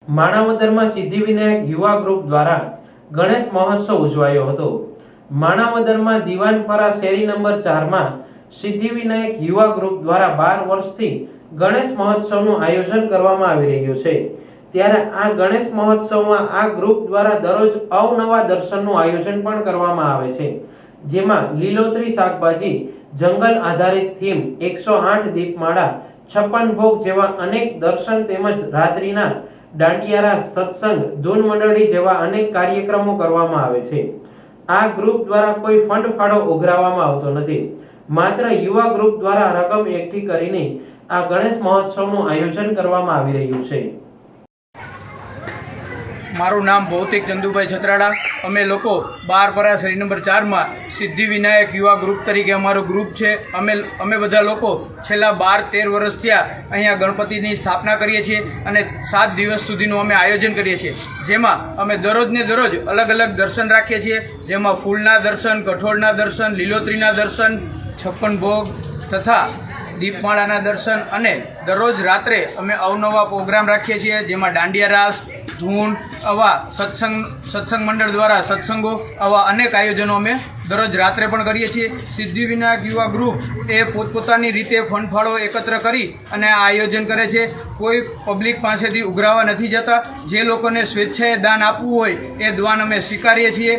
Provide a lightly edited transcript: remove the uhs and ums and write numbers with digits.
માણાવદરમાં સિદ્ધિવિનાયક યુવા ગ્રુપ દ્વારા ગણેશ મહોત્સવ ઉજવાયો હતો। માણાવદરમાં દીવાનપરા શેરી નંબર 4 માં સિદ્ધિવિનાયક યુવા ગ્રુપ દ્વારા 12 વર્ષથી ગણેશ મહોત્સવનું આયોજન કરવામાં આવી રહ્યું છે। ત્યારે આ ગણેશ મહોત્સવમાં આ ગ્રુપ દ્વારા દરરોજ અવનવા દર્શનનું આયોજન પણ કરવામાં આવે છે, જેમાં લીલોતરી શાકભાજી, જંગલ આધારિત થીમ, 108 દીપમાળા, 56 ભોગ જેવા અનેક દર્શન તેમજ રાત્રિના દાંડિયા રાસ, સત્સંગ, ધૂન મંડળી જેવા અનેક કાર્યક્રમો કરવામાં આવે છે। આ ગ્રુપ દ્વારા કોઈ ફંડ ફાળો ઉઘરાવવામાં આવતો નથી, માત્ર યુવા ગ્રુપ દ્વારા રકમ એકઠી કરીને આ ગણેશ મહોત્સવનું આયોજન કરવામાં આવી રહ્યું છે। મારું નામ ભૌતિક ચંદુભાઈ છત્રાડા। અમે લોકો બારપરા શેરી નંબર 4 માં સિદ્ધિવિનાયક યુવા ગ્રુપ તરીકે અમારું ગ્રુપ છે। અમે બધા લોકો છેલ્લા 12-13 વર્ષ થયા અહીંયા ગણપતિની સ્થાપના કરીએ છીએ અને 7 દિવસ સુધીનું અમે આયોજન કરીએ છીએ, જેમાં અમે દરરોજને દરરોજ અલગ અલગ દર્શન રાખીએ છીએ, જેમાં ફૂલના દર્શન, કઠોળના દર્શન, લીલોતરીના દર્શન, 56 ભોગ તથા દીપમાળાના દર્શન અને દરરોજ રાત્રે અમે અવનવા પ્રોગ્રામ રાખીએ છીએ, જેમાં દાંડિયા રાસ, ધૂન, આવા સત્સંગ મંડળ દ્વારા સત્સંગો, આવા અનેક આયોજનો અમે દરરોજ રાત્રે પણ કરીએ છીએ। સિદ્ધિવિનાયક યુવા ગ્રુપ એ પોતપોતાની રીતે ફંડ ફાળો એકત્ર કરી અને આ આયોજન કરે છે। કોઈ પબ્લિક પાસેથી ઉઘરાવા નથી જતા। જે લોકોને સ્વેચ્છાએ દાન આપવું હોય એ દાન અમે સ્વીકારીએ છીએ